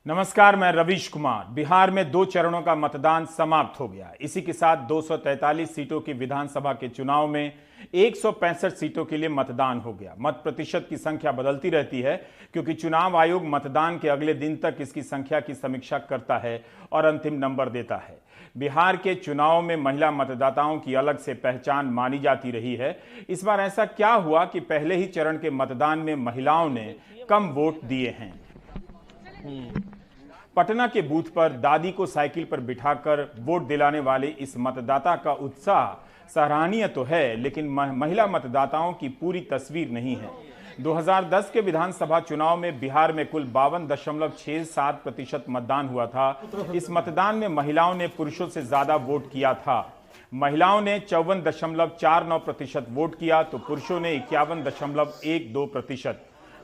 नमस्कार, मैं रवीश कुमार। बिहार में 2 चरणों का मतदान समाप्त हो गया। इसी के साथ 243 सीटों की विधानसभा के चुनाव में 165 सीटों के लिए मतदान हो गया। मत प्रतिशत की संख्या बदलती रहती है क्योंकि चुनाव आयोग मतदान के अगले दिन तक इसकी संख्या की समीक्षा करता है और अंतिम नंबर देता है। बिहार के चुनाव में महिला मतदाताओं की अलग से पहचान मानी जाती रही है। इस बार ऐसा क्या हुआ कि पहले ही चरण के मतदान में महिलाओं ने कम वोट दिए हैं। पटना के बूथ पर दादी को साइकिल पर बिठाकर वोट दिलाने वाले इस मतदाता का उत्साह सराहनीय तो है, लेकिन महिला मतदाताओं की पूरी तस्वीर नहीं है। 2010 के विधानसभा चुनाव में बिहार में कुल 52.67% मतदान हुआ था। इस मतदान में महिलाओं ने पुरुषों से ज्यादा वोट किया था। महिलाओं ने 54.49% वोट किया तो पुरुषों ने 51.12%।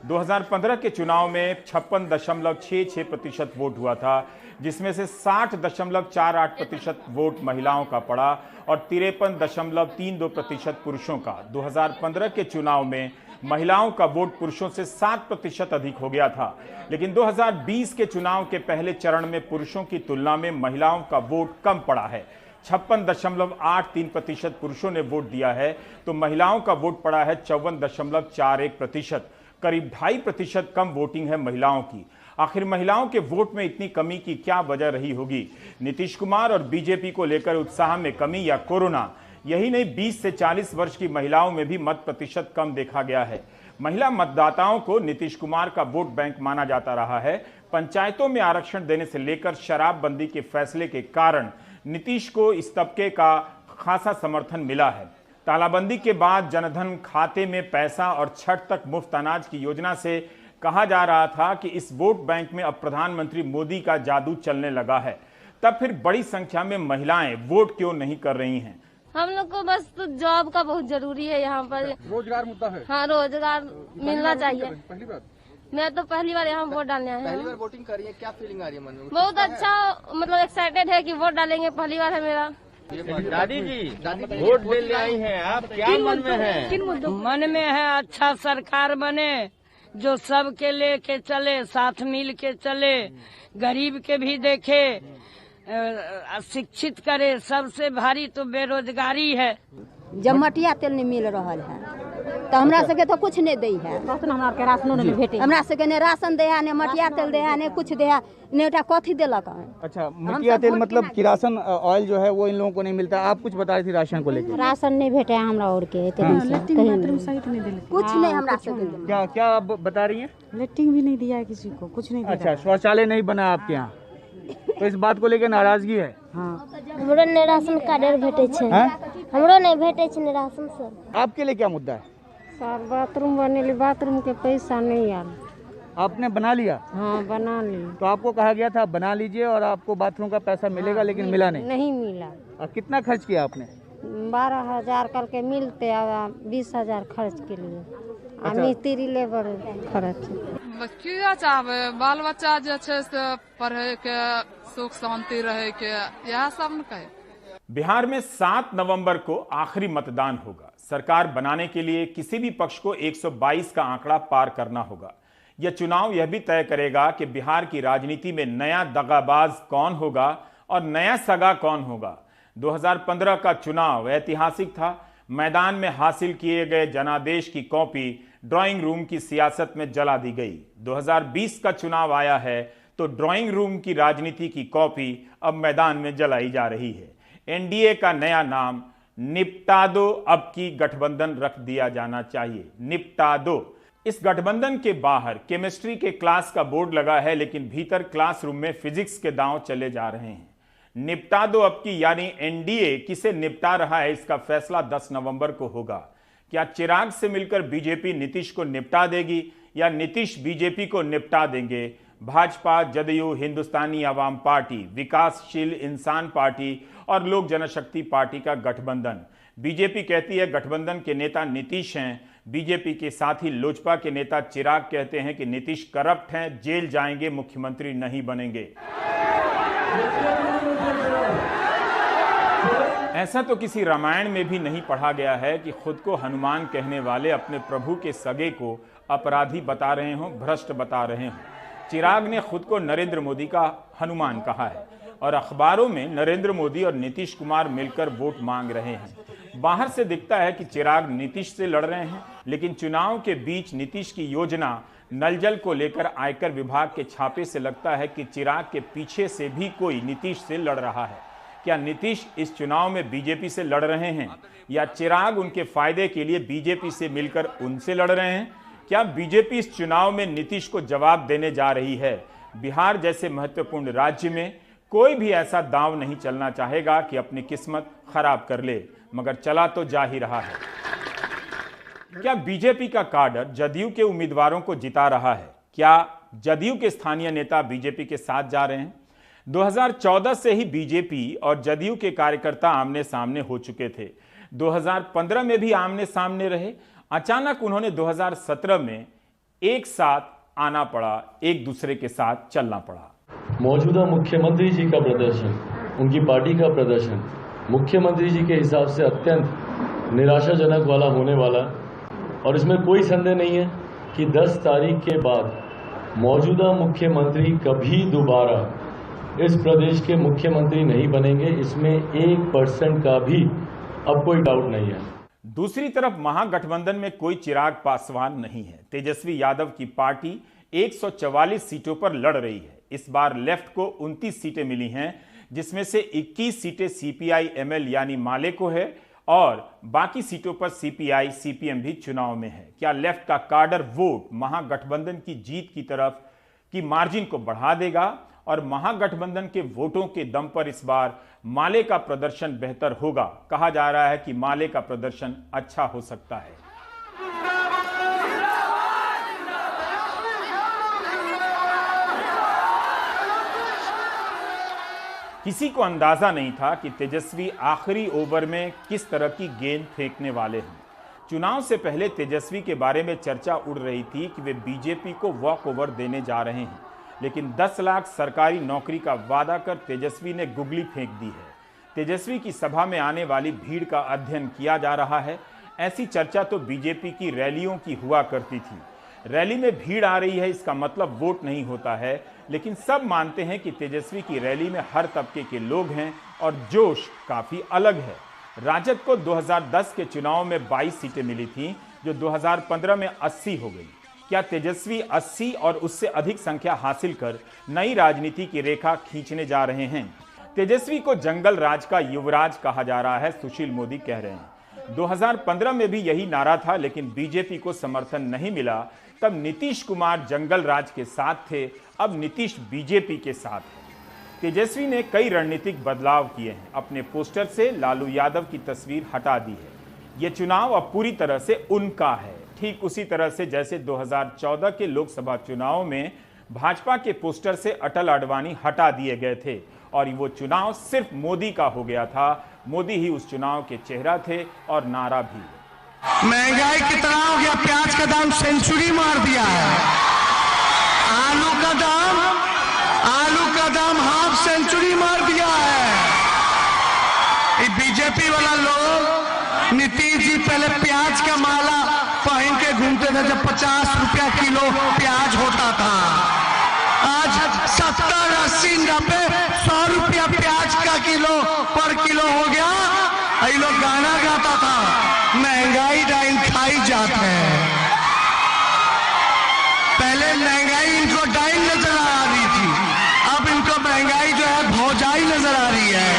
2015 के चुनाव में 56.66% वोट हुआ था, जिसमें से 60.48% वोट महिलाओं का पड़ा और 53.32% पुरुषों का। 2015 के चुनाव में महिलाओं का वोट पुरुषों से 7% अधिक हो गया था, लेकिन 2020 के चुनाव के पहले चरण में पुरुषों की तुलना में महिलाओं का वोट कम पड़ा है। 56.83% पुरुषों ने वोट दिया है तो महिलाओं का वोट पड़ा है 54.41%। करीब 2.5% कम वोटिंग है महिलाओं की। आखिर महिलाओं के वोट में इतनी कमी की क्या वजह रही होगी? नीतीश कुमार और बीजेपी को लेकर उत्साह में कमी या कोरोना? यही नहीं, 20 से 40 वर्ष की महिलाओं में भी मत प्रतिशत कम देखा गया है। महिला मतदाताओं को नीतीश कुमार का वोट बैंक माना जाता रहा है। पंचायतों में आरक्षण देने से लेकर शराबबंदी के फैसले के कारण नीतीश को इस तबके का खासा समर्थन मिला है। तालाबंदी के बाद जनधन खाते में पैसा और छठ तक मुफ्त अनाज की योजना से कहा जा रहा था कि इस वोट बैंक में अब प्रधानमंत्री मोदी का जादू चलने लगा है। तब फिर बड़ी संख्या में महिलाएं वोट क्यों नहीं कर रही हैं? हम लोग को बस तो जॉब का बहुत जरूरी है यहाँ पर। रोजगार मुद्दा है। हाँ, रोजगार मिलना चाहिए। पहली बार मैं तो पहली बार यहाँ वोट डालने आए हैं। पहली बार वोटिंग कर रही है, क्या फीलिंग आ रही है मन में? बहुत अच्छा, मतलब एक्साइटेड है कि वोट डालेंगे। पहली बार है मेरा। दादी जी वोट देने आई हैं आप, क्या मन में है? मन में है अच्छा सरकार बने जो सबके लेके चले, साथ मिल के चले, गरीब के भी देखे, शिक्षित करे। सबसे भारी तो बेरोजगारी है। जब मटिया तेल नहीं मिल रहा है तो हमरा सके तो कुछ नहीं दे है। हमरा सके ने राशन दे है, ने मटिया तेल दे है, ने कुछ दे है, ने कथी देलक है। अच्छा, मटिया तेल मतलब किरासन ऑयल जो है वो इन लोगों को नहीं मिलता। आप कुछ बता रही थी राशन को लेकर। राशन नहीं भेटे हमरा और के कुछ नहीं हमरा सके। क्या क्या आप बता रही हैं? लेटरिन भी नहीं दिया है किसी को, कुछ नहीं दिया। अच्छा, शौचालय नहीं बना आपके यहाँ, तो इस बात को लेकर नाराजगी है? हाँ, हमरो ने राशन कार्ड भेटे छे। हमरो नहीं भेटे छे राशन सर। आपके लिए क्या मुद्दा है? सर बाथरूम बनेली, बाथरूम के पैसा नहीं आल। आपने बना लिया? हाँ, बना ली। तो आपको कहा गया था बना लीजिए और आपको बाथरूम का पैसा मिलेगा, लेकिन मिला नहीं? नहीं मिला। और कितना खर्च किया आपने? 12,000 कल के मिलते, 20,000 खर्च के लिए। अच्छा। मिस्त्री लेबर खर्च। किया चाहबे बाल बच्चा जे छै से पढ़े के, सुख शांति रहे के, यह सब न कहे। बिहार में 7 नवंबर को आखिरी मतदान होगा। सरकार बनाने के लिए किसी भी पक्ष को 122 का आंकड़ा पार करना होगा। यह चुनाव यह भी तय करेगा कि बिहार की राजनीति में नया दगाबाज कौन होगा और नया सगा कौन होगा। 2015 का चुनाव ऐतिहासिक था। मैदान में हासिल किए गए जनादेश की कॉपी ड्राइंग रूम की सियासत में जला दी गई। 2020 का चुनाव आया है तो ड्राइंग रूम की राजनीति की कॉपी अब मैदान में जलाई जा रही है। एनडीए का नया नाम निपटा दो अब की गठबंधन रख दिया जाना चाहिए। निपटा दो। इस गठबंधन के बाहर केमिस्ट्री के क्लास का बोर्ड लगा है, लेकिन भीतर क्लासरूम में फिजिक्स के दांव चले जा रहे हैं। निपटा दो अब की यानी एनडीए किसे निपटा रहा है, इसका फैसला 10 नवंबर को होगा। क्या चिराग से मिलकर बीजेपी नीतीश को निपटा देगी या नीतीश बीजेपी को निपटा देंगे? भाजपा, जदयू, हिंदुस्तानी आवाम पार्टी, विकासशील इंसान पार्टी और लोक जनशक्ति पार्टी का गठबंधन। बीजेपी कहती है गठबंधन के नेता नीतीश हैं। बीजेपी के साथ ही लोजपा के नेता चिराग कहते हैं कि नीतीश करप्ट हैं, जेल जाएंगे, मुख्यमंत्री नहीं बनेंगे। ऐसा तो किसी रामायण में भी नहीं पढ़ा गया है कि खुद को हनुमान कहने वाले अपने प्रभु के सगे को अपराधी बता रहे हों, भ्रष्ट बता रहे हों। चिराग ने खुद को नरेंद्र मोदी का हनुमान कहा है और अखबारों में नरेंद्र मोदी और नीतीश कुमार मिलकर वोट मांग रहे हैं। बाहर से दिखता है कि चिराग नीतीश से लड़ रहे हैं, लेकिन चुनाव के बीच नीतीश की योजना नल जल को लेकर आयकर विभाग के छापे से लगता है कि चिराग के पीछे से भी कोई नीतीश से लड़ रहा है। क्या नीतीश इस चुनाव में बीजेपी से लड़ रहे हैं या चिराग उनके फायदे के लिए बीजेपी से मिलकर उनसे लड़ रहे हैं? क्या बीजेपी इस चुनाव में नीतीश को जवाब देने जा रही है? बिहार जैसे महत्वपूर्ण राज्य में कोई भी ऐसा दांव नहीं चलना चाहेगा कि अपनी किस्मत खराब कर ले, मगर चला तो जा ही रहा है। क्या बीजेपी का काडर जदयू के उम्मीदवारों को जिता रहा है? क्या जदयू के स्थानीय नेता बीजेपी के साथ जा रहे हैं? 2014 से ही बीजेपी और जदयू के कार्यकर्ता आमने सामने हो चुके थे। 2015 में भी आमने सामने रहे। अचानक उन्होंने 2017 में एक साथ आना पड़ा, एक दूसरे के साथ चलना पड़ा। मौजूदा मुख्यमंत्री जी का प्रदर्शन, उनकी पार्टी का प्रदर्शन मुख्यमंत्री जी के हिसाब से अत्यंत निराशाजनक वाला होने वाला, और इसमें कोई संदेह नहीं है कि 10 तारीख के बाद मौजूदा मुख्यमंत्री कभी दोबारा इस प्रदेश के मुख्यमंत्री नहीं बनेंगे। इसमें 1% का भी अब कोई डाउट नहीं है। दूसरी तरफ महागठबंधन में कोई चिराग पासवान नहीं है। तेजस्वी यादव की पार्टी 144 सीटों पर लड़ रही है। इस बार लेफ्ट को 29 सीटें मिली हैं, जिसमें से 21 सीटें सीपीआई एमएल यानी माले को है और बाकी सीटों पर सीपीआई सीपीएम भी चुनाव में है। क्या लेफ्ट का काडर वोट महागठबंधन की जीत की तरफ की मार्जिन को बढ़ा देगा और महागठबंधन के वोटों के दम पर इस बार माले का प्रदर्शन बेहतर होगा? कहा जा रहा है कि माले का प्रदर्शन अच्छा हो सकता है। किसी को अंदाजा नहीं था कि तेजस्वी आखिरी ओवर में किस तरह की गेंद फेंकने वाले हैं। चुनाव से पहले तेजस्वी के बारे में चर्चा उड़ रही थी कि वे बीजेपी को वॉक ओवर देने जा रहे हैं, लेकिन 10 लाख सरकारी नौकरी का वादा कर तेजस्वी ने गुगली फेंक दी है। तेजस्वी की सभा में आने वाली भीड़ का अध्ययन किया जा रहा है। ऐसी चर्चा तो बीजेपी की रैलियों की हुआ करती थी। रैली में भीड़ आ रही है, इसका मतलब वोट नहीं होता है, लेकिन सब मानते हैं कि तेजस्वी की रैली में हर तबके के लोग हैं और जोश काफी अलग है। राजद को 2010 के चुनाव में 22 सीटें मिली थीं, जो 2015 में 80 हो गई। क्या तेजस्वी 80 और उससे अधिक संख्या हासिल कर नई राजनीति की रेखा खींचने जा रहे हैं? तेजस्वी को जंगल राज का युवराज कहा जा रहा है, सुशील मोदी कह रहे हैं। 2015 में भी यही नारा था, लेकिन बीजेपी को समर्थन नहीं मिला। तब नीतीश कुमार जंगल राज के साथ थे, अब नीतीश बीजेपी के साथ है। तेजस्वी ने कई रणनीतिक बदलाव किए हैं। अपने पोस्टर से लालू यादव की तस्वीर हटा दी है। यह चुनाव अब पूरी तरह से उनका है, ठीक उसी तरह से जैसे 2014 के लोकसभा चुनाव में भाजपा के पोस्टर से अटल आडवाणी हटा दिए गए थे और वो चुनाव सिर्फ मोदी का हो गया था। मोदी ही उस चुनाव के चेहरा थे और नारा भी। महंगाई कितना हो गया? प्याज का दाम सेंचुरी मार दिया है। आलू का दाम हाफ सेंचुरी मार दिया है। ये बीजेपी वाला लोग, नीतीश जी पहले प्याज का माला पहन के घूमते थे जब 50 रुपया किलो प्याज होता था। आज 70, 80, 90, 100 रुपया प्याज का किलो पर किलो हो गया। ये लोग गाना गाता था, महंगाई डाइन खाई जात है। पहले महंगाई इनको डाइन नजर आ रही थी, अब इनको महंगाई जो है भौजाई नजर आ रही है।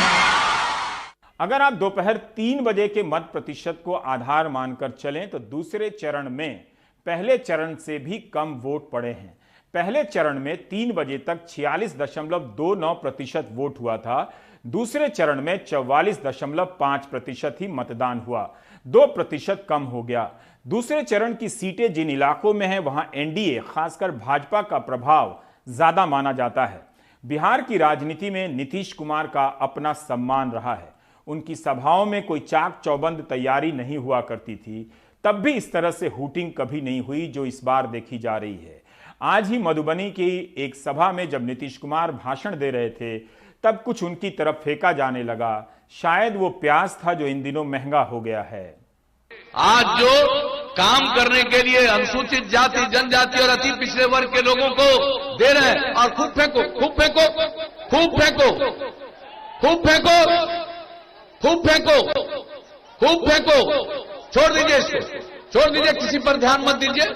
अगर आप दोपहर 3 बजे के मत प्रतिशत को आधार मानकर चलें तो दूसरे चरण में पहले चरण से भी कम वोट पड़े हैं। पहले चरण में 3 बजे तक 46.29% वोट हुआ था। दूसरे चरण में 44.5% ही मतदान हुआ, 2% कम हो गया। दूसरे चरण की सीटें जिन इलाकों में हैं वहां एनडीए, खासकर भाजपा का प्रभाव ज्यादा माना जाता है। बिहार की राजनीति में नीतीश कुमार का अपना सम्मान रहा है। उनकी सभाओं में कोई चाक चौबंद तैयारी नहीं हुआ करती थी, तब भी इस तरह से हूटिंग कभी नहीं हुई जो इस बार देखी जा रही है। आज ही मधुबनी की एक सभा में जब नीतीश कुमार भाषण दे रहे थे तब कुछ उनकी तरफ फेंका जाने लगा। शायद वो प्याज था जो इन दिनों महंगा हो गया है। आज जो काम करने के लिए अनुसूचित जाति, जनजाति और अति पिछड़े वर्ग के लोगों को दे रहे हैं। और खूब फेंको, खूब फेंको, खूब फेंको, खूब फेंको, खूब फेंको, खूब फेंको। छोड़ दीजिए इसको, छोड़ दीजिए, किसी पर ध्यान मत दीजिए।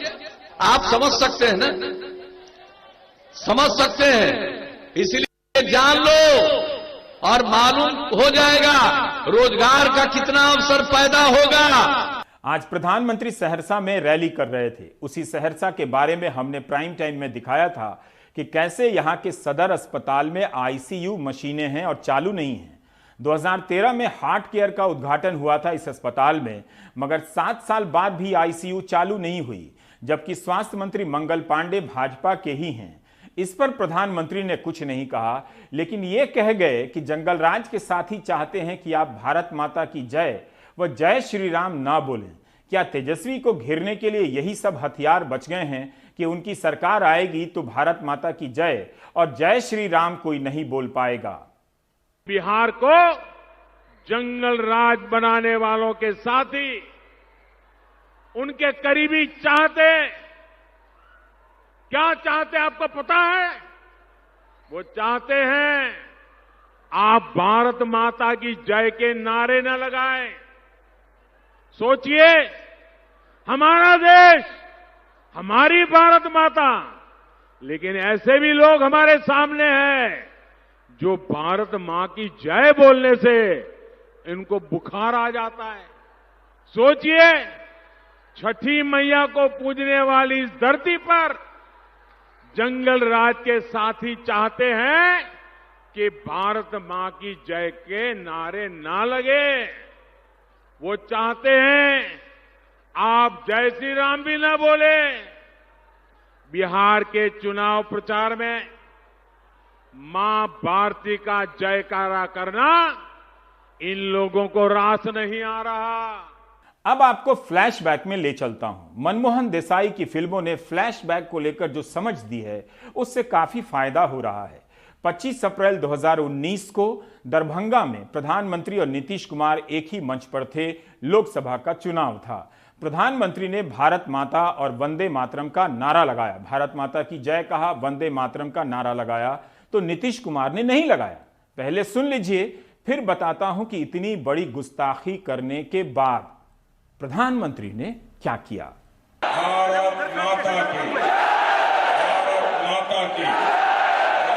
आप समझ सकते हैं ना, समझ सकते हैं, इसलिए जान लो और मालूम हो जाएगा रोजगार का कितना अवसर पैदा होगा। आज प्रधानमंत्री सहरसा में रैली कर रहे थे। उसी सहरसा के बारे में हमने प्राइम टाइम में दिखाया था कि कैसे यहां के सदर अस्पताल में आईसीयू मशीनें हैं और चालू नहीं हैं। 2013 में हार्ट केयर का उद्घाटन हुआ था इस अस्पताल में, मगर 7 साल बाद भी आईसीयू चालू नहीं हुई, जबकि स्वास्थ्य मंत्री मंगल पांडे भाजपा के ही हैं। इस पर प्रधानमंत्री ने कुछ नहीं कहा, लेकिन ये कह गए कि जंगल राज के साथी चाहते हैं कि आप भारत माता की जय व जय श्री राम ना बोलें। क्या तेजस्वी को घेरने के लिए यही सब हथियार बच गए हैं कि उनकी सरकार आएगी तो भारत माता की जय और जय श्री राम कोई नहीं बोल पाएगा? बिहार को जंगल राज बनाने वालों के साथी, उनके करीबी चाहते, क्या चाहते आपको पता है? वो चाहते हैं आप भारत माता की जय के नारे न लगाएं। सोचिए, हमारा देश, हमारी भारत माता, लेकिन ऐसे भी लोग हमारे सामने हैं जो भारत मां की जय बोलने से इनको बुखार आ जाता है। सोचिए, छठी मैया को पूजने वाली इस धरती पर जंगल राज के साथी चाहते हैं कि भारत मां की जय के नारे ना लगे। वो चाहते हैं आप जय श्री राम भी ना बोले। बिहार के चुनाव प्रचार में मां भारती का जयकारा करना इन लोगों को रास नहीं आ रहा। अब आपको फ्लैशबैक में ले चलता हूं। मनमोहन देसाई की फिल्मों ने फ्लैशबैक को लेकर जो समझ दी है उससे काफी फायदा हो रहा है। 25 अप्रैल 2019 को दरभंगा में प्रधानमंत्री और नीतीश कुमार एक ही मंच पर थे। लोकसभा का चुनाव था। प्रधानमंत्री ने भारत माता और वंदे मातरम का नारा लगाया। भारत माता की जय कहा, वंदे मातरम का नारा लगाया, तो नीतीश कुमार ने नहीं लगाया। पहले सुन लीजिए, फिर बताता हूं कि इतनी बड़ी गुस्ताखी करने के बाद प्रधानमंत्री ने क्या किया। भारत माता की, भारत माता की,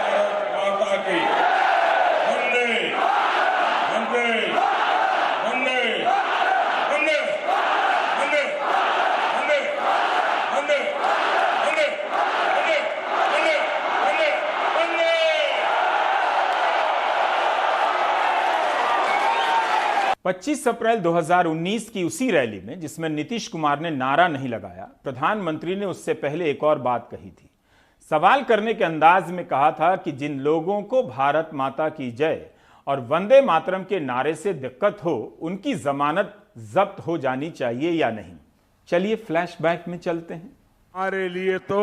भारत माता की, वंदे वंदे वंदे वंदे वंदे वंदे वंदे वंदे वंदे वंदे वंदे वंदे। 25 अप्रैल 2019 की उसी रैली में जिसमें नीतीश कुमार ने नारा नहीं लगाया, प्रधानमंत्री ने उससे पहले एक और बात कही थी। सवाल करने के अंदाज में कहा था कि जिन लोगों को भारत माता की जय और वंदे मातरम के नारे से दिक्कत हो, उनकी जमानत जब्त हो जानी चाहिए या नहीं। चलिए फ्लैशबैक में चलते हैं। हमारे लिए तो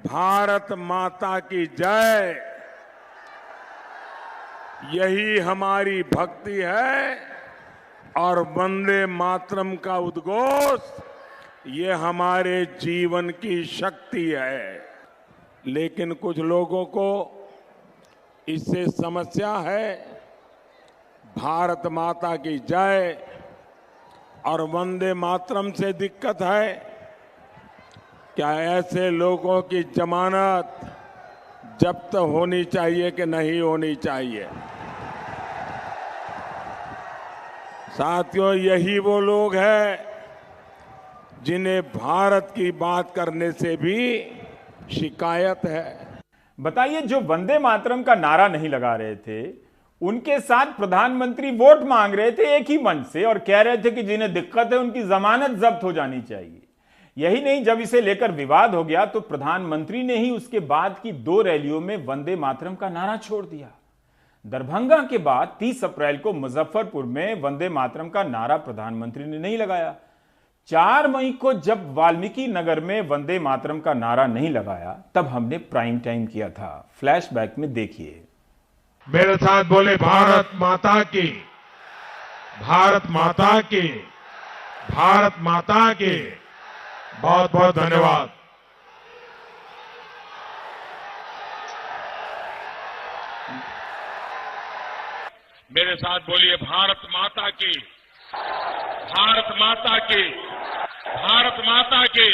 भारत माता की जय, यही हमारी भक्ति है, और वंदे मातरम का उद्घोष ये हमारे जीवन की शक्ति है। लेकिन कुछ लोगों को इससे समस्या है। भारत माता की जय और वंदे मातरम से दिक्कत है। क्या ऐसे लोगों की जमानत जब्त होनी चाहिए कि नहीं होनी चाहिए? साथियों, यही वो लोग हैं जिन्हें भारत की बात करने से भी शिकायत है। बताइए, जो वंदे मातरम का नारा नहीं लगा रहे थे, उनके साथ प्रधानमंत्री वोट मांग रहे थे एक ही मंच से और कह रहे थे कि जिन्हें दिक्कत है उनकी जमानत जब्त हो जानी चाहिए। यही नहीं, जब इसे लेकर विवाद हो गया तो प्रधानमंत्री ने ही उसके बाद की 2 रैलियों में वंदे मातरम का नारा छोड़ दिया। दरभंगा के बाद 30 अप्रैल को मुजफ्फरपुर में वंदे मातरम का नारा प्रधानमंत्री ने नहीं लगाया। 4 मई को जब वाल्मीकि नगर में वंदे मातरम का नारा नहीं लगाया, तब हमने प्राइम टाइम किया था। फ्लैशबैक में देखिए। मेरे साथ बोले, भारत माता की, भारत माता की, भारत माता के बहुत बहुत धन्यवाद। मेरे साथ बोलिए भारत माता की, भारत माता की, भारत माता की।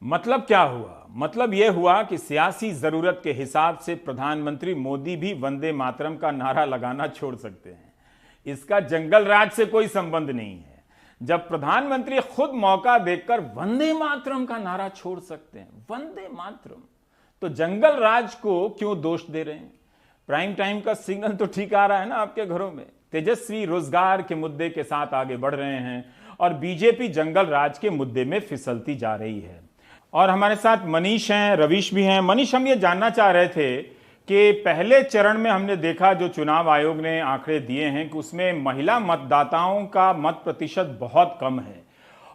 मतलब क्या हुआ? मतलब यह हुआ कि सियासी जरूरत के हिसाब से प्रधानमंत्री मोदी भी वंदे मातरम का नारा लगाना छोड़ सकते हैं। इसका जंगल राज से कोई संबंध नहीं है। जब प्रधानमंत्री खुद मौका देखकर वंदे मातरम का नारा छोड़ सकते हैं, वंदे मातरम, तो जंगल राज को क्यों दोष दे रहे हैं? प्राइम टाइम का सिग्नल तो ठीक आ रहा है ना आपके घरों में। तेजस्वी रोजगार के मुद्दे के साथ आगे बढ़ रहे हैं और बीजेपी जंगल राज के मुद्दे में फिसलती जा रही है। और हमारे साथ मनीष हैं, रवीश भी हैं। मनीष, हम ये जानना चाह रहे थे कि पहले चरण में हमने देखा, जो चुनाव आयोग ने आंकड़े दिए हैं, कि उसमें महिला मतदाताओं का मत प्रतिशत बहुत कम है।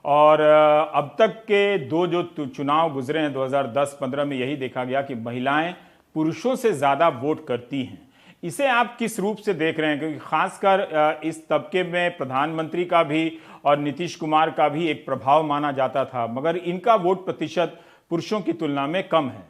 और अब तक के दो जो चुनाव गुजरे हैं 2010-15 में यही देखा गया कि महिलाएं पुरुषों से ज्यादा वोट करती हैं। इसे आप किस रूप से देख रहे हैं? क्योंकि खासकर इस तबके में प्रधानमंत्री का भी और नीतीश कुमार का भी एक प्रभाव माना जाता था, मगर इनका वोट प्रतिशत पुरुषों की तुलना में कम है।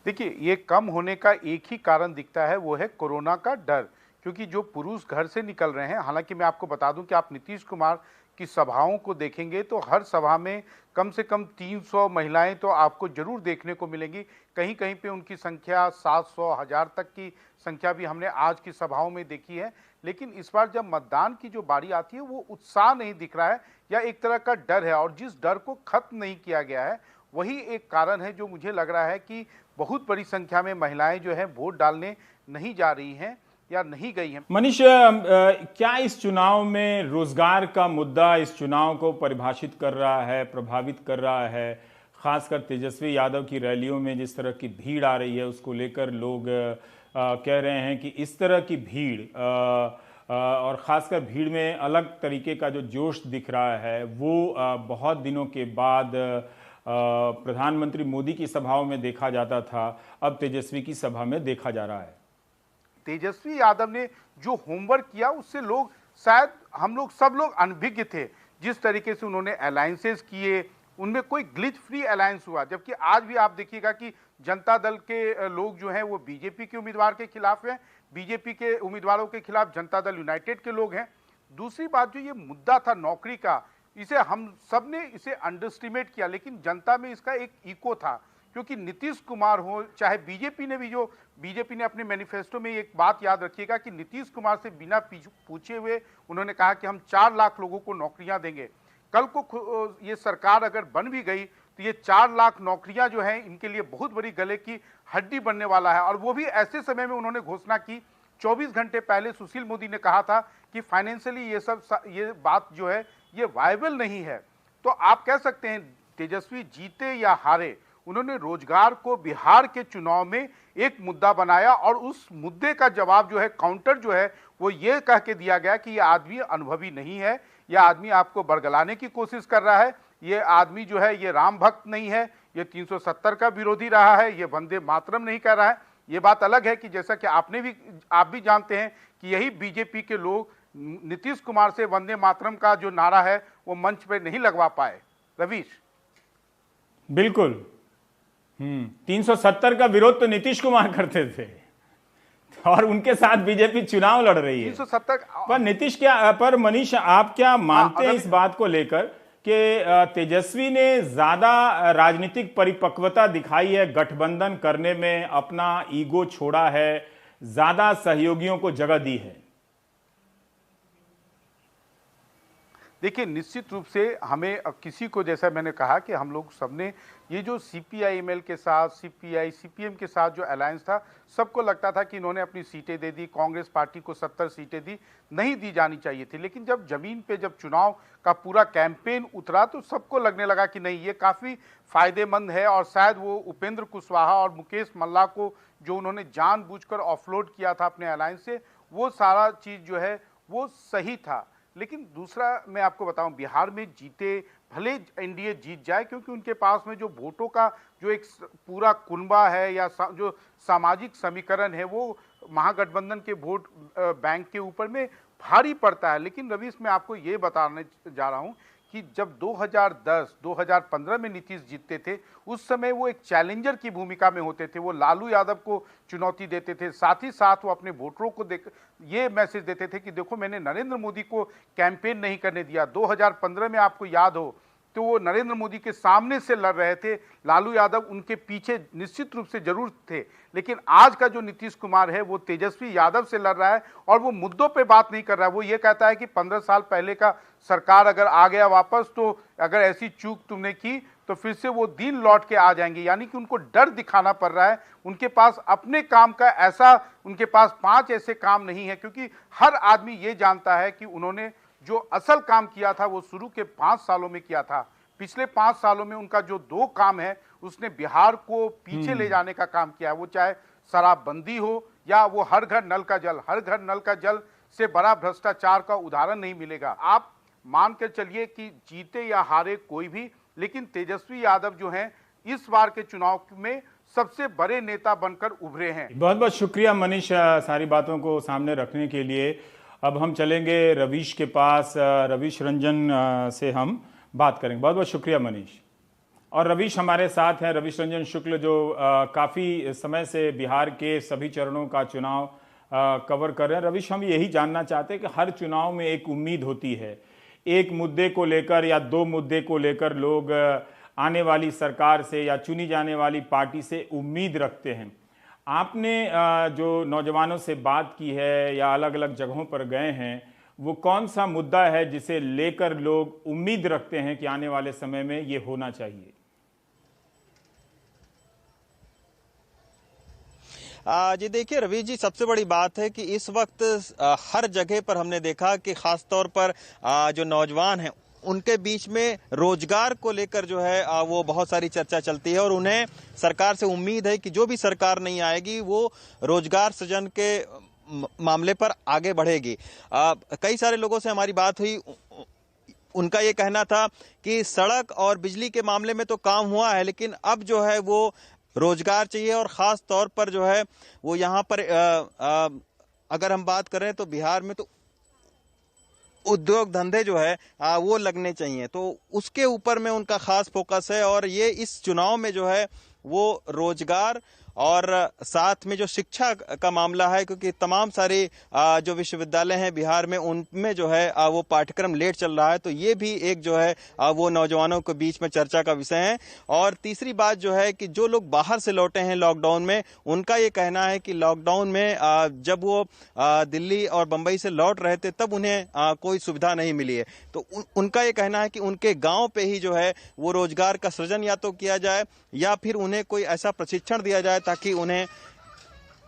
देखिए, ये कम होने का एक ही कारण दिखता है, वो है कोरोना का डर। क्योंकि जो पुरुष घर से निकल रहे हैं, हालांकि मैं आपको बता दूं कि आप नीतीश कुमार की सभाओं को देखेंगे तो हर सभा में कम से कम 300 महिलाएं तो आपको जरूर देखने को मिलेंगी। कहीं कहीं पे उनकी संख्या 700, 1000 तक की संख्या भी हमने आज की सभाओं में देखी है। लेकिन इस बार जब मतदान की जो बारी आती है, वो उत्साह नहीं दिख रहा है, या एक तरह का डर है। और जिस डर को खत्म नहीं किया गया है, वही एक कारण है जो मुझे लग रहा है कि बहुत बड़ी संख्या में महिलाएं जो है वोट डालने नहीं जा रही हैं या नहीं गई हैं। मनीष, क्या इस चुनाव में रोजगार का मुद्दा इस चुनाव को परिभाषित कर रहा है, प्रभावित कर रहा है? खासकर तेजस्वी यादव की रैलियों में जिस तरह की भीड़ आ रही है, उसको लेकर लोग कह रहे हैं कि इस तरह की भीड़ और ख़ासकर भीड़ में अलग तरीके का जो जोश दिख रहा है, वो बहुत दिनों के बाद प्रधानमंत्री मोदी की सभाओं में देखा जाता था, अब तेजस्वी की सभा में देखा जा रहा है। तेजस्वी यादव ने जो होमवर्क किया, उससे लोग, शायद हम लोग सब लोग अनभिज्ञ थे। जिस तरीके से उन्होंने अलायंसेस किए, उनमें कोई ग्लिच फ्री अलायंस हुआ। जबकि आज भी आप देखिएगा कि जनता दल के लोग जो हैं वो बीजेपी के उम्मीदवार के खिलाफ हैं, बीजेपी के उम्मीदवारों के खिलाफ जनता दल यूनाइटेड के लोग हैं। दूसरी बात, जो ये मुद्दा था नौकरी का, इसे हम सब ने इसे अंडरस्टिमेट किया, लेकिन जनता में इसका एक इको था। क्योंकि नीतीश कुमार हो, चाहे बीजेपी ने भी, जो बीजेपी ने अपने मैनिफेस्टो में एक बात याद रखिएगा कि नीतीश कुमार से बिना पूछे हुए उन्होंने कहा कि हम 4 लाख लोगों को नौकरियां देंगे। कल को ये सरकार अगर बन भी गई तो ये 4 लाख नौकरियां जो हैं, इनके लिए बहुत बड़ी गले की हड्डी बनने वाला है। और वो भी ऐसे समय में उन्होंने घोषणा की, 24 घंटे पहले सुशील मोदी ने कहा था कि फाइनेंशियली ये बात जो है ये वायबल नहीं है। तो आप कह सकते हैं तेजस्वी जीते या हारे, उन्होंने रोजगार को बिहार के चुनाव में एक मुद्दा बनाया, और उस मुद्दे का जवाब जो है, काउंटर जो है, वो ये कह के दिया गया कि ये आदमी अनुभवी नहीं है, यह आदमी आपको बरगलाने की कोशिश कर रहा है, ये आदमी जो है ये राम भक्त नहीं है, ये 370 का विरोधी रहा है, ये वंदे मातरम नहीं कर रहा है। ये बात अलग है कि जैसा कि आप भी जानते हैं कि यही बीजेपी के लोग नीतीश कुमार से वंदे मातरम का जो नारा है वो मंच पे नहीं लगवा पाए। रवीश, बिल्कुल 370 का विरोध तो नीतीश कुमार करते थे और उनके साथ बीजेपी चुनाव लड़ रही है। 370 पर मनीष, आप क्या मानते हैं इस बात को लेकर कि तेजस्वी ने ज्यादा राजनीतिक परिपक्वता दिखाई है, गठबंधन करने में अपना ईगो छोड़ा है, ज्यादा सहयोगियों को जगह दी है? देखिए, निश्चित रूप से हमें किसी को, जैसा मैंने कहा कि हम लोग सबने ये जो CPI-ML के साथ, CPI CPM के साथ जो अलायंस था, सबको लगता था कि इन्होंने अपनी सीटें दे दी, कांग्रेस पार्टी को 70 सीटें दी, नहीं दी जानी चाहिए थी। लेकिन जब जमीन पे जब चुनाव का पूरा कैंपेन उतरा तो सबको लगने लगा कि नहीं, ये काफ़ी फायदेमंद है। और शायद वो उपेंद्र कुशवाहा और मुकेश मल्ला को जो उन्होंने जानबूझकर ऑफलोड किया था अपने अलायंस से, वो सारा चीज़ जो है वो सही था। लेकिन दूसरा मैं आपको बताऊं, बिहार में जीते, भले एनडीए जीत जाए, क्योंकि उनके पास में जो वोटों का जो एक पूरा कुनबा है या जो सामाजिक समीकरण है, वो महागठबंधन के वोट बैंक के ऊपर में भारी पड़ता है। लेकिन रवीश, मैं आपको ये बताने जा रहा हूँ कि जब 2010-2015 में नीतीश जीतते थे, उस समय वो एक चैलेंजर की भूमिका में होते थे। वो लालू यादव को चुनौती देते थे, साथ ही साथ वो अपने वोटरों को ये मैसेज देते थे कि देखो, मैंने नरेंद्र मोदी को कैंपेन नहीं करने दिया। 2015 में आपको याद हो तो वो नरेंद्र मोदी के सामने से लड़ रहे थे, लालू यादव उनके पीछे निश्चित रूप से जरूर थे। लेकिन आज का जो नीतीश कुमार है वो तेजस्वी यादव से लड़ रहा है और वो मुद्दों पे बात नहीं कर रहा है। वो ये कहता है कि 15 साल पहले का सरकार अगर आ गया वापस, तो अगर ऐसी चूक तुमने की तो फिर से वो दिन लौट के आ जाएंगे। यानी कि उनको डर दिखाना पड़ रहा है। उनके पास अपने काम का ऐसा, उनके पास 5 ऐसे काम नहीं है, क्योंकि हर आदमी ये जानता है कि उन्होंने जो असल काम किया था वो शुरू के 5 सालों में किया था। पिछले 5 सालों में उनका जो 2 काम है, उसने बिहार को पीछे ले जाने का काम किया है। वो चाहे शराबबंदी हो या वो हर घर नल का जल। हर घर नल का जल से बड़ा भ्रष्टाचार का उदाहरण नहीं मिलेगा। आप मान कर चलिए कि जीते या हारे कोई भी, लेकिन तेजस्वी यादव जो हैं इस बार के चुनाव में सबसे बड़े नेता बनकर उभरे हैं। बहुत बहुत शुक्रिया मनीष, सारी बातों को सामने रखने के लिए। अब हम चलेंगे रवीश के पास, रवीश रंजन से हम बात करेंगे। बहुत बहुत शुक्रिया मनीष। और रवीश हमारे साथ हैं, रवीश रंजन शुक्ल, जो काफ़ी समय से बिहार के सभी चरणों का चुनाव कवर कर रहे हैं। रवीश, हम यही जानना चाहते हैं कि हर चुनाव में एक उम्मीद होती है, एक मुद्दे को लेकर या 2 मुद्दे को लेकर लोग आने वाली सरकार से या चुनी जाने वाली पार्टी से उम्मीद रखते हैं। आपने जो नौजवानों से बात की है या अलग अलग जगहों पर गए हैं, वो कौन सा मुद्दा है जिसे लेकर लोग उम्मीद रखते हैं कि आने वाले समय में ये होना चाहिए? जी देखिए रवि जी, सबसे बड़ी बात है कि इस वक्त हर जगह पर हमने देखा कि खास तौर पर जो नौजवान हैं उनके बीच में रोजगार को लेकर जो है वो बहुत सारी चर्चा चलती है और उन्हें सरकार से उम्मीद है कि जो भी सरकार नहीं आएगी वो रोजगार सृजन के मामले पर आगे बढ़ेगी। कई सारे लोगों से हमारी बात हुई, उनका ये कहना था कि सड़क और बिजली के मामले में तो काम हुआ है, लेकिन अब जो है वो रोजगार चाहिए और ख़ास तौर पर जो है वो यहाँ पर अगर हम बात करें तो बिहार में तो उद्योग धंधे जो है वो लगने चाहिए, तो उसके ऊपर में उनका खास फोकस है। और ये इस चुनाव में जो है वो रोजगार और साथ में जो शिक्षा का मामला है, क्योंकि तमाम सारे जो विश्वविद्यालय हैं बिहार में उनमें जो है वो पाठ्यक्रम लेट चल रहा है, तो ये भी एक जो है वो नौजवानों के बीच में चर्चा का विषय है। और तीसरी बात जो है कि जो लोग बाहर से लौटे हैं लॉकडाउन में, उनका ये कहना है कि लॉकडाउन में जब वो दिल्ली और बंबई से लौट रहे थे तब उन्हें कोई सुविधा नहीं मिली है, तो उनका ये कहना है कि उनके गाँव पे ही जो है वो रोजगार का सृजन या तो किया जाए या फिर उन्हें कोई ऐसा प्रशिक्षण दिया जाए ताकि उन्हें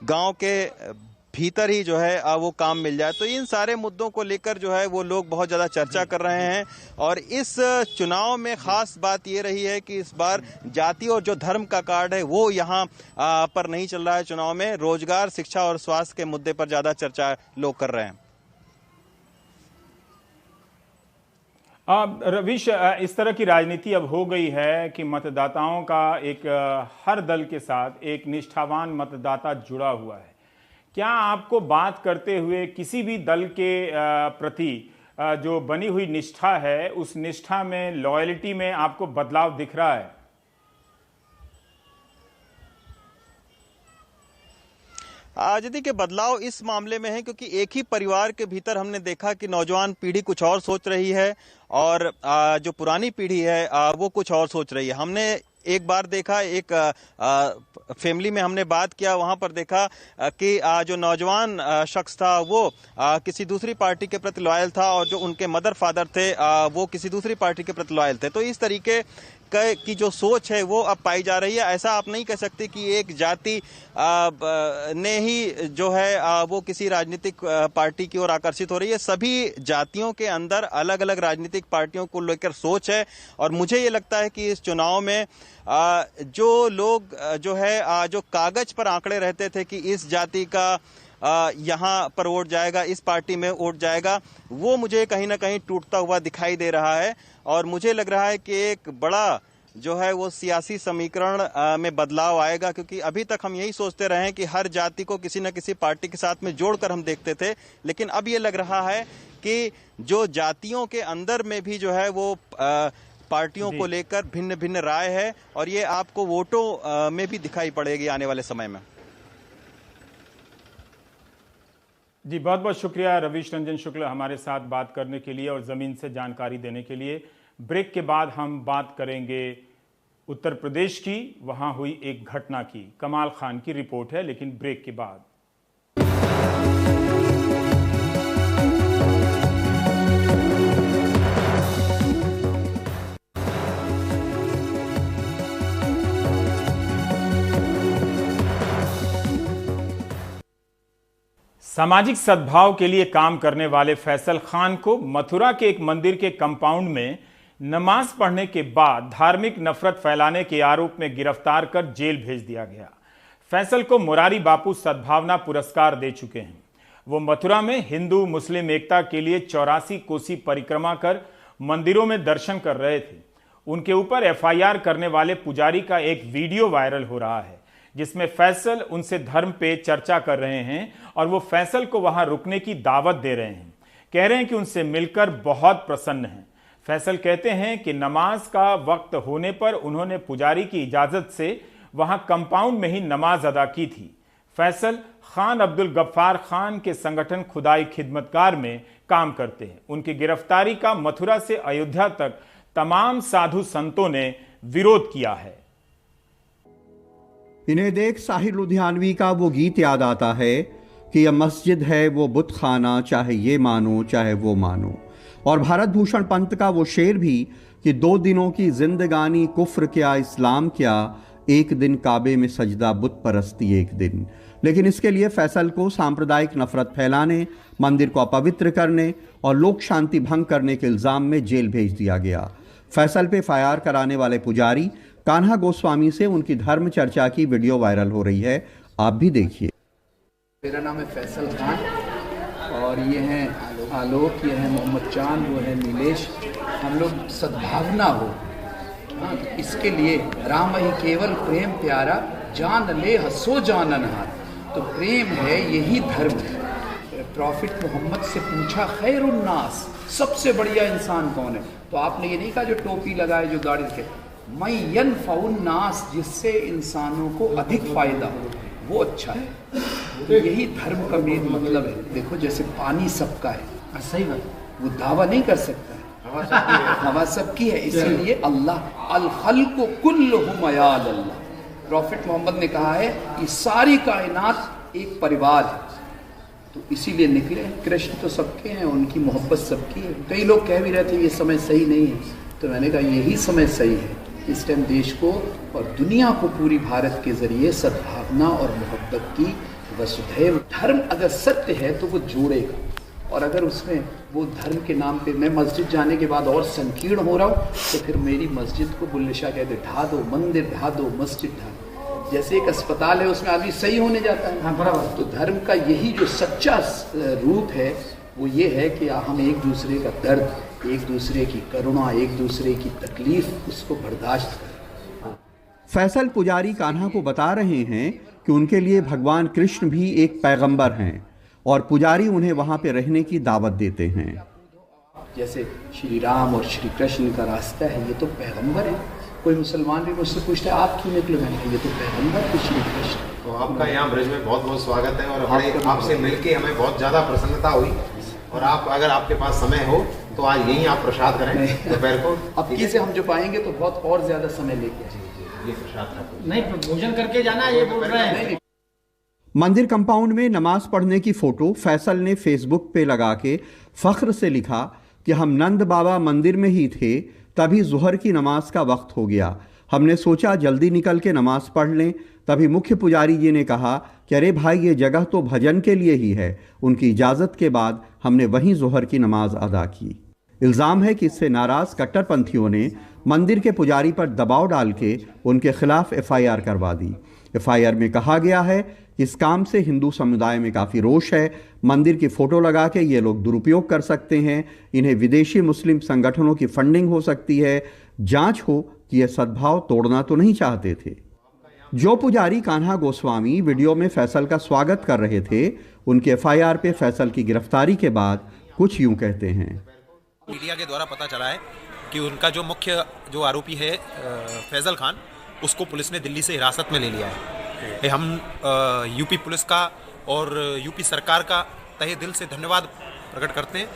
गांव के भीतर ही जो है वो काम मिल जाए। तो इन सारे मुद्दों को लेकर जो है वो लोग बहुत ज़्यादा चर्चा कर रहे हैं। और इस चुनाव में ख़ास बात ये रही है कि इस बार जाति और जो धर्म का कार्ड है वो यहाँ पर नहीं चल रहा है। चुनाव में रोजगार, शिक्षा और स्वास्थ्य के मुद्दे पर ज़्यादा चर्चा लोग कर रहे हैं। रवीश, इस तरह की राजनीति अब हो गई है कि मतदाताओं का एक हर दल के साथ एक निष्ठावान मतदाता जुड़ा हुआ है। क्या आपको बात करते हुए किसी भी दल के प्रति जो बनी हुई निष्ठा है, उस निष्ठा में, लॉयल्टी में आपको बदलाव दिख रहा है? आज देखिए बदलाव इस मामले में है क्योंकि एक ही परिवार के भीतर हमने देखा कि नौजवान पीढ़ी कुछ और सोच रही है और जो पुरानी पीढ़ी है वो कुछ और सोच रही है। हमने एक बार देखा, एक फैमिली में हमने बात किया, वहां पर देखा कि जो नौजवान शख्स था वो किसी दूसरी पार्टी के प्रति लॉयल था और जो उनके मदर फादर थे वो किसी दूसरी पार्टी के प्रति लॉयल थे। तो इस तरीके की जो सोच है वो अब पाई जा रही है। ऐसा आप नहीं कह सकते कि एक जाति ने ही जो है वो किसी राजनीतिक पार्टी की ओर आकर्षित हो रही है। सभी जातियों के अंदर अलग अलग राजनीतिक पार्टियों को लेकर सोच है और मुझे ये लगता है कि इस चुनाव में जो लोग जो है जो कागज पर आंकड़े रहते थे कि इस जाति का यहाँ पर वोट जाएगा, इस पार्टी में वोट जाएगा, वो मुझे कहीं ना कहीं टूटता हुआ दिखाई दे रहा है। और मुझे लग रहा है कि एक बड़ा जो है वो सियासी समीकरण में बदलाव आएगा, क्योंकि अभी तक हम यही सोचते रहे हैं कि हर जाति को किसी न किसी पार्टी के साथ में जोड़कर हम देखते थे, लेकिन अब ये लग रहा है कि जो जातियों के अंदर में भी जो है वो पार्टियों को लेकर भिन्न भिन्न राय है, और ये आपको वोटों में भी दिखाई पड़ेगी आने वाले समय में। जी बहुत बहुत शुक्रिया रवीश रंजन शुक्ल हमारे साथ बात करने के लिए और ज़मीन से जानकारी देने के लिए। ब्रेक के बाद हम बात करेंगे उत्तर प्रदेश की, वहां हुई एक घटना की। कमाल खान की रिपोर्ट है, लेकिन ब्रेक के बाद। सामाजिक सद्भाव के लिए काम करने वाले फैसल खान को मथुरा के एक मंदिर के कंपाउंड में नमाज पढ़ने के बाद धार्मिक नफरत फैलाने के आरोप में गिरफ्तार कर जेल भेज दिया गया। फैसल को मुरारी बापू सद्भावना पुरस्कार दे चुके हैं। वो मथुरा में हिंदू मुस्लिम एकता के लिए 84 कोसी परिक्रमा कर मंदिरों में दर्शन कर रहे थे। उनके ऊपर एफआईआर करने वाले पुजारी का एक वीडियो वायरल हो रहा है, जिसमें फैसल उनसे धर्म पे चर्चा कर रहे हैं और वो फैसल को वहां रुकने की दावत दे रहे हैं। कह रहे हैं कि उनसे मिलकर बहुत प्रसन्न हैं। फैसल कहते हैं कि नमाज का वक्त होने पर उन्होंने पुजारी की इजाजत से वहां कंपाउंड में ही नमाज अदा की थी। फैसल खान अब्दुल गफ्फार खान के संगठन खुदाई खिदमतगार में काम करते हैं। उनकी गिरफ्तारी का मथुरा से अयोध्या तक तमाम साधु संतों ने विरोध किया है। इन्हें देख साहिर लुधियानवी का वो गीत याद आता है कि यह मस्जिद है वो बुत खाना, चाहे ये मानो चाहे वो मानो। और भारत भूषण पंत का वो शेर भी कि 2 दिनों की जिंदगानी कुफ्र क्या इस्लाम क्या, एक दिन काबे में सजदा बुत परस्ती एक दिन। लेकिन इसके लिए फैसल को सांप्रदायिक नफरत फैलाने, मंदिर को अपवित्र करने और लोक शांति भंग करने के इल्जाम में जेल भेज दिया गया। फैसल पे एफआईआर कराने वाले पुजारी कान्हा गोस्वामी से उनकी धर्म चर्चा की वीडियो वायरल हो रही है, आप भी देखिए। मेरा नाम है फैसल खान और ये हैं आलोक, ये है मोहम्मद चांद, वो है नीलेश। हम लोग सद्भावना हो, हाँ, तो इसके लिए राम ही केवल प्रेम प्यारा, जान ले हसो जानन हार। तो प्रेम है, यही धर्म है। प्रॉफिट मोहम्मद से पूछा खैरुन्नास, सबसे बढ़िया इंसान कौन है? तो आपने ये नहीं कहा जो टोपी लगाए, जो गाड़ी के, मैं यनफउन्नास, जिससे इंसानों को अधिक फायदा हो, वो अच्छा है। तो यही धर्म का मेन मतलब है। देखो जैसे पानी सबका है, सही बात, वो दावा नहीं कर सकता है, हवा सबकी है। इसलिए अल्लाह अल खल्क़ु कुल्लुहुम अयाल अल्लाह, प्रॉफिट मोहम्मद ने कहा है कि सारी कायनात एक परिवार है। तो इसीलिए निकले। कृष्ण तो सबके हैं, उनकी मोहब्बत सबकी है। कई लोग कह भी रहे थे ये समय सही नहीं है, तो मैंने कहा यही समय सही है। इस टाइम देश को और दुनिया को पूरी भारत के जरिए सद्भावना और मोहब्बत की वसुधैव। धर्म अगर सत्य है तो वो जोड़ेगा, और अगर उसमें वो धर्म के नाम पे मैं मस्जिद जाने के बाद और संकीर्ण हो रहा हूँ, तो फिर मेरी मस्जिद को बुल्ले शाह कहते ढा दो, मंदिर ढा दो, मस्जिद ढा दो। जैसे एक अस्पताल है, उसमें आदमी सही होने जाता है। हाँ, बराबर। तो धर्म का यही जो सच्चा रूप है वो ये है कि हम एक दूसरे का दर्द, एक दूसरे की करुणा, एक दूसरे की तकलीफ, उसको बर्दाश्त करें। फैसल पुजारी कान्हा को बता रहे हैं कि उनके लिए भगवान कृष्ण भी एक पैगंबर हैं और पुजारी उन्हें वहां पे रहने की दावत देते हैं। जैसे श्री राम और श्री कृष्ण का रास्ता है, ये तो पैगंबर है। कोई मुसलमान भी मुझसे पूछता है आप क्यों निकले, मैंने ये तो पैगंबर है श्री कृष्ण। तो आपका यहाँ ब्रज में बहुत बहुत स्वागत है और हमें आपसे मिलके हमें बहुत ज़्यादा प्रसन्नता हुई। और आप अगर आपके पास समय हो तो आज यहीं आप प्रसाद करें दोपहर को। अब की से हम जो पाएंगे तो बहुत और ज्यादा समय लेके ये प्रसाद नहीं, भोजन करके जाना, ये बोल रहे हैं। मंदिर कंपाउंड में नमाज पढ़ने की फोटो फैसल ने फेसबुक पे लगा के फख्र से लिखा कि हम नंद बाबा मंदिर में ही थे, तभी जुहर की नमाज का वक्त हो गया। हमने सोचा जल्दी निकल के नमाज पढ़ लें। तभी मुख्य पुजारी जी ने कहा कि अरे भाई ये जगह तो भजन के लिए ही है। उनकी इजाज़त के बाद हमने वहीं जुहर की नमाज अदा की। इल्ज़ाम है कि इससे नाराज़ कट्टरपंथियों ने मंदिर के पुजारी पर दबाव डाल के उनके खिलाफ FIR करवा दी। FIR में कहा गया है कि इस काम से हिंदू समुदाय में काफ़ी रोष है। मंदिर की फ़ोटो लगा के ये लोग दुरुपयोग कर सकते हैं, इन्हें विदेशी मुस्लिम संगठनों की फंडिंग हो सकती है। जांच हो कि ये सद्भाव तोड़ना तो नहीं चाहते थे। जो पुजारी कान्हा गोस्वामी वीडियो में फैसल का स्वागत कर रहे थे, उनके FIR पे फैसल की गिरफ्तारी के बाद कुछ यूं कहते हैं। मीडिया के द्वारा पता चला है कि उनका जो मुख्य आरोपी है फैजल खान, उसको पुलिस ने दिल्ली से हिरासत में ले लिया है। हम यूपी पुलिस का और यूपी सरकार का तहे दिल से धन्यवाद प्रकट करते हैं।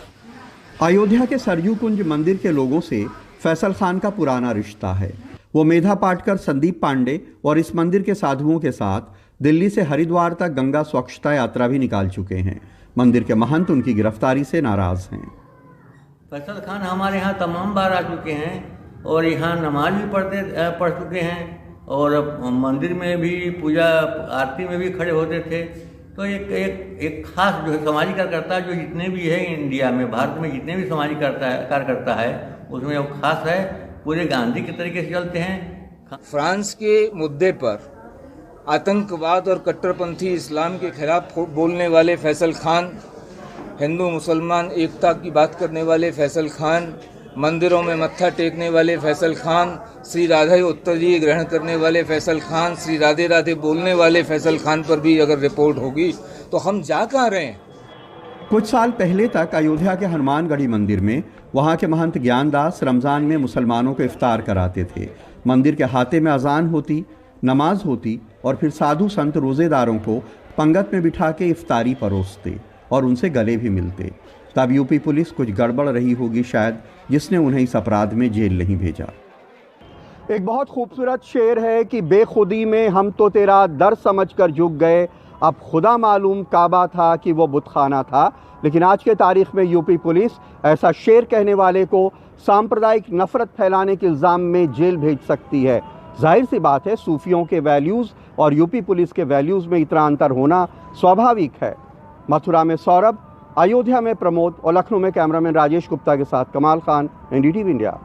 अयोध्या के सरयू कुंज मंदिर के लोगों से फैसल खान का पुराना रिश्ता है। वो मेधा पाटकर, संदीप पांडे और इस मंदिर के साधुओं के साथ दिल्ली से हरिद्वार तक गंगा स्वच्छता यात्रा भी निकाल चुके हैं। मंदिर के महंत उनकी गिरफ्तारी से नाराज हैं। फैसल खान हमारे यहाँ तमाम बार आ चुके हैं और यहाँ नमाज भी पढ़ चुके हैं और मंदिर में भी पूजा आरती में भी खड़े होते थे। तो एक खास जो है सामाजिक कार्यकर्ता जो जितने भी है इंडिया में, भारत में जितने भी सामाजिक कार्यकर्ता है उसमें वो खास है, पूरे गांधी के तरीके से चलते हैं। फ्रांस के मुद्दे पर आतंकवाद और कट्टरपंथी इस्लाम के खिलाफ बोलने वाले फैसल खान, हिंदू मुसलमान एकता की बात करने वाले फैसल खान, मंदिरों में मत्था टेकने वाले फैसल खान, श्री राधा उत्तरीय ग्रहण करने वाले फैसल खान, श्री राधे राधे बोलने वाले फैसल खान पर भी अगर रिपोर्ट होगी तो हम जा कहाँ रहे हैं। कुछ साल पहले तक अयोध्या के हनुमानगढ़ी मंदिर में वहाँ के महंत ज्ञानदास रमज़ान में मुसलमानों को इफ्तार कराते थे। मंदिर के हाथे में अजान होती, नमाज होती और फिर साधु संत रोज़ेदारों को पंगत में बिठा के इफ्तारी परोसते और उनसे गले भी मिलते। तब यूपी पुलिस कुछ गड़बड़ रही होगी शायद, जिसने उन्हें इस अपराध में जेल नहीं भेजा। एक बहुत खूबसूरत शेर है कि बेखुदी में हम तो तेरा दर समझकर झुक गए, अब खुदा मालूम काबा था कि वो बुतखाना था। लेकिन आज के तारीख में यूपी पुलिस ऐसा शेर कहने वाले को सांप्रदायिक नफरत फैलाने के इल्ज़ाम में जेल भेज सकती है। जाहिर सी बात है, सूफियों के वैल्यूज़ और यूपी पुलिस के वैल्यूज़ में इतना अंतर होना स्वाभाविक है। मथुरा में सौरभ, अयोध्या में प्रमोद और लखनऊ में कैमरामैन राजेश गुप्ता के साथ कमाल खान, NDTV इंडिया।